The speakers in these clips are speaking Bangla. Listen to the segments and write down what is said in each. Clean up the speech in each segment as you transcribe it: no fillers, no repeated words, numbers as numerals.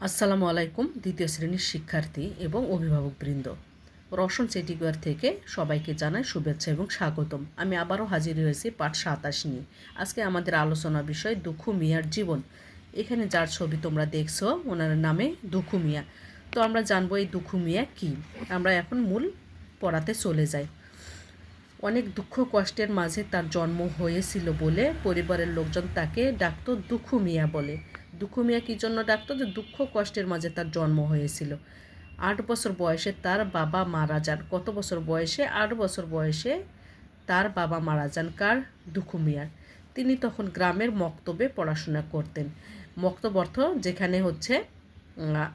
আসসালামু আলাইকুম দ্বিতীয় শ্রেণীর শিক্ষার্থী এবং অভিভাবকবৃন্দ। রওশন চেটিগুয়ার থেকে সবাইকে জানাই শুভেচ্ছা এবং স্বাগতম। আমি আবারও হাজির হয়েছি পাঠ ২৭ নিয়ে। আজকে আমাদের আলোচনার বিষয় দুখু মিয়ার জীবন। এখানে যার ছবি তোমরা দেখছো ওনার নামে দুখু মিয়া। তো আমরা জানবো এই দুখু মিয়া কী। আমরা এখন মূল পড়াতে চলে যাই। অনেক দুঃখ কষ্টের মাঝে তার জন্ম হয়েছিল বলে পরিবারের লোকজন তাকে ডাকতো দুখু মিয়া বলে। দুখু মিয়া কী জন্য ডাকতো? যে দুঃখ কষ্টের মাঝে তার জন্ম হয়েছিল। ৮ বছর বয়সে তার বাবা মারা যান। কত বছর বয়সে? ৮ বছর বয়সে তার বাবা মারা যান। কার? দুখু মিয়ার। তিনি তখন গ্রামের মক্তবে পড়াশোনা করতেন। মক্তব অর্থ যেখানে হচ্ছে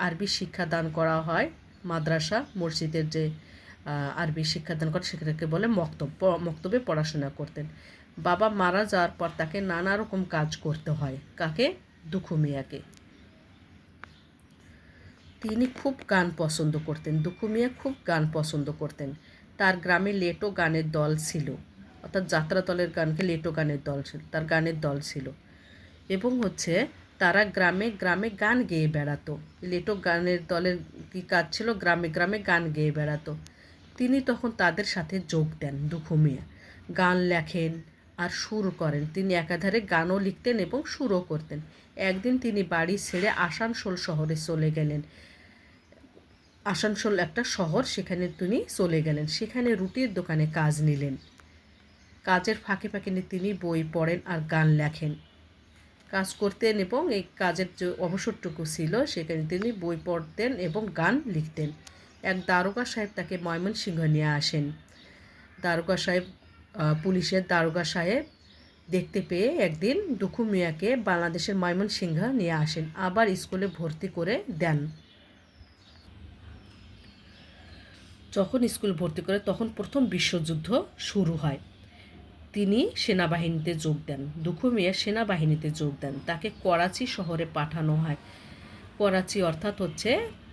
আরবি শিক্ষাদান করা হয়, মাদ্রাসা মসজিদের যে আরবি শিক্ষাদান করে সেটাকে বলে মক্তব। মক্তবে পড়াশোনা করতেন। বাবা মারা যাওয়ার পর তাকে নানা রকম কাজ করতে হয়। কাকে? দুখু মিয়াকে। তিনি খুব গান পছন্দ করতেন। দুখু মিয়া খুব গান পছন্দ করতেন। তার গ্রামে লেটো গানের দল ছিল, অর্থাৎ যাত্রা দলের গানকে লেটো গানের দল ছিল, তার গানের দল ছিল। এবং হচ্ছে তারা গ্রামে গ্রামে গান গেয়ে বেড়াতো। লেটো গানের দলের কী কাজ ছিল? গ্রামে গ্রামে গান গেয়ে বেড়াতো। তিনি তখন তাদের সাথে যোগ দেন। দুখু মিয়া গান লেখেন আর সুর করেন। তিনি একাধারে গানও লিখতেন এবং সুরও করতেন। একদিন তিনি বাড়ি ছেড়ে আসানসোল শহরে চলে গেলেন। আসানসোল একটা শহর, সেখানে তিনি চলে গেলেন। সেখানে রুটির দোকানে কাজ নিলেন। কাজের ফাঁকে ফাঁকে তিনি বই পড়েন আর গান লেখেন। কাজ করতেন এবং এই কাজের যে অবসরটুকু ছিল সেখানে তিনি বই পড়তেন এবং গান লিখতেন। এক দারোগা সাহেব তাকে ময়মনসিংহ নিয়ে আসেন। দারোগা সাহেব, পুলিশের দারোগা সাহেব দেখতে পেয়ে একদিন দুখু মিয়াকে বাংলাদেশের ময়মনসিংহ নিয়ে আসেন, আবার স্কুলে ভর্তি করে দেন। যখন স্কুল ভর্তি করে তখন প্রথম বিশ্বযুদ্ধ শুরু হয়। তিনি সেনাবাহিনীতে যোগ দেন। দুখু মিয়া সেনাবাহিনীতে যোগ দেন। তাকে করাচি শহরে পাঠানো হয়। করাচি অর্থাৎ হচ্ছে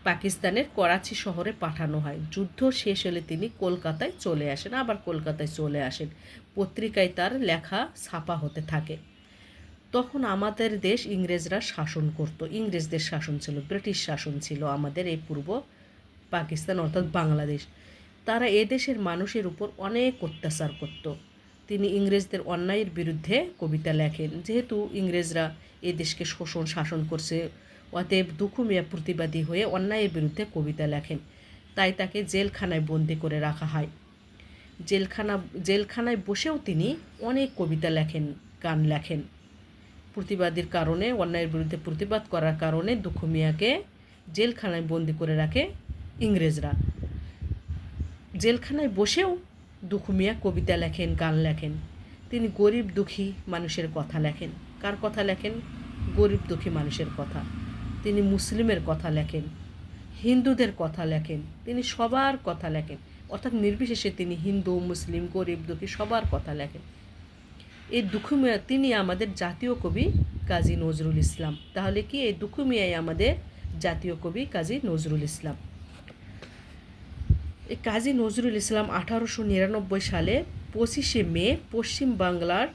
পাকিস্তানের করাচি শহরে পাঠানো হয়। যুদ্ধ শেষ হলে তিনি কলকাতায় চলে আসেন। আবার কলকাতায় চলে আসেন। পত্রিকায় তার লেখা ছাপা হতে থাকে। তখন আমাদের দেশ ইংরেজরা শাসন করত। ইংরেজদের শাসন ছিল, ব্রিটিশ শাসন ছিল আমাদের এই পূর্ব পাকিস্তান অর্থাৎ বাংলাদেশ। তারা এদেশের মানুষের উপর অনেক অত্যাচার করত। তিনি ইংরেজদের অন্যায়ের বিরুদ্ধে কবিতা লেখেন। যেহেতু ইংরেজরা এ দেশকে শোষণ শাসন করছে, অতএব দুখু মিয়া প্রতিবাদী হয়ে অন্যায়ের বিরুদ্ধে কবিতা লেখেন। তাই তাকে জেলখানায় বন্দি করে রাখা হয়। জেলখানায় বসেও তিনি অনেক কবিতা লেখেন, গান লেখেন। প্রতিবাদীর কারণে, অন্যায়ের বিরুদ্ধে প্রতিবাদ করার কারণে দুখু মিয়াকে জেলখানায় বন্দি করে রাখে ইংরেজরা। জেলখানায় বসেও দুখু মিয়া কবিতা লেখেন, গান লেখেন। তিনি গরিব দুঃখী মানুষের কথা লেখেন। কার কথা লেখেন? গরিব দুঃখী মানুষের কথা। তিনি মুসলিমের কথা লেখেন, হিন্দুদের কথা লেখেন, তিনি সবার কথা লেখেন। অর্থাৎ নির্বিশেষে তিনি হিন্দু, মুসলিম, গরিব দুঃখী সবার কথা লেখেন। এই দুখু মিয়া তিনি আমাদের জাতীয় কবি কাজী নজরুল ইসলাম। তাহলে কি এই দুখু মিয়াই আমাদের জাতীয় কবি কাজী নজরুল ইসলাম? এই কাজী নজরুল ইসলাম 1899 সালে 25শে মে পশ্চিম বাংলার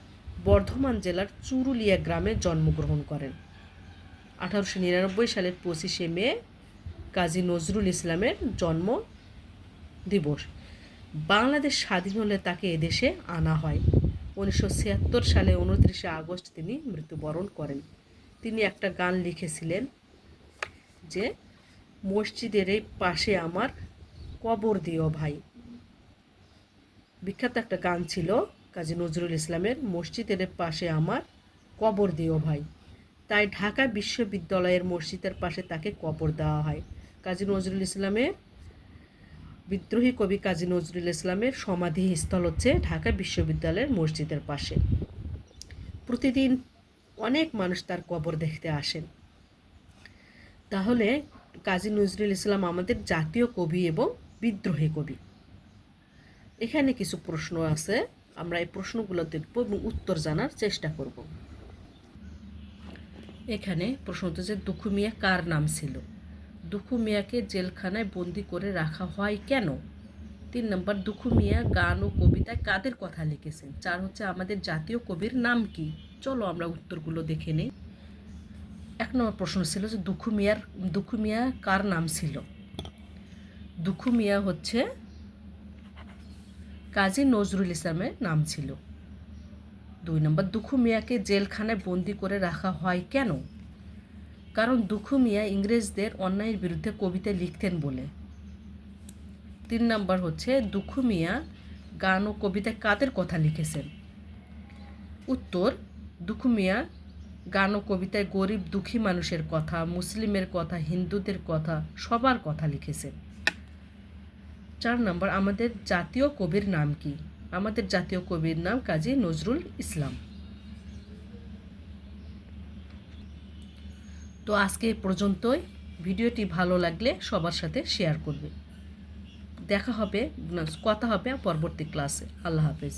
বর্ধমান জেলার চুরুলিয়া গ্রামে জন্মগ্রহণ করেন। 1899 সালের 25শে মে কাজী নজরুল ইসলামের জন্ম দিবস। বাংলাদেশ স্বাধীন হলে তাকে এদেশে আনা হয়। 1976 সালে 29শে আগস্ট তিনি মৃত্যুবরণ করেন। তিনি একটা গান লিখেছিলেন যে মসজিদের এই পাশে আমার কবর দিও ভাই। বিখ্যাত একটা গান ছিল কাজী নজরুল ইসলামের, মসজিদের পাশে আমার কবর দিও ভাই। তাই ঢাকা বিশ্ববিদ্যালয়ের মসজিদের পাশে তাকে কবর দেওয়া হয়। কাজী নজরুল ইসলামের, বিদ্রোহী কবি কাজী নজরুল ইসলামের সমাধিস্থল হচ্ছে ঢাকা বিশ্ববিদ্যালয়ের মসজিদের পাশে। প্রতিদিন অনেক মানুষ তার কবর দেখতে আসেন। তাহলে কাজী নজরুল ইসলাম আমাদের জাতীয় কবি এবং বিদ্রোহী কবি। এখানে কিছু প্রশ্ন আছে, আমরা এই প্রশ্নগুলো দেখব এবং উত্তর জানার চেষ্টা করব। এখানে প্রশ্ন হচ্ছে দুখু মিয়া কার নাম ছিল? দুখু মিয়াকে জেলখানায় বন্দি করে রাখা হয় কেন? 3 নম্বর, দুখু মিয়া গান ও কবিতায় কাদের কথা লিখেছেন? 4 হচ্ছে আমাদের জাতীয় কবির নাম কি? চলো আমরা উত্তরগুলো দেখে নিই। 1 নম্বর প্রশ্ন ছিল যে দুখু মিয়া কার নাম ছিল? দুখু মিয়া হচ্ছে কাজী নজরুল ইসলামের নাম ছিল। 2 নম্বর, দুখু মিয়াকে জেলখানায় বন্দি করে রাখা হয় কেন? কারণ দুখু মিয়া ইংরেজদের অন্যায়ের বিরুদ্ধে কবিতা লিখতেন বলে। 3 নম্বর হচ্ছে দুখু মিয়া গান ও কবিতায় কাদের কথা লিখেছেন? উত্তর, দুখু মিয়া গান ও কবিতায় গরিব দুঃখী মানুষের কথা, মুসলিমের কথা, হিন্দুদের কথা, সবার কথা লিখেছেন। 4 নম্বর, আমাদের জাতীয় কবির নাম কি? আমাদের জাতীয় কবির নাম কাজী নজরুল ইসলাম। তো আজকে এই পর্যন্তই। ভিডিওটি ভালো লাগলে সবার সাথে শেয়ার করবে। কথা হবে পরবর্তী ক্লাসে। আল্লাহ হাফেজ।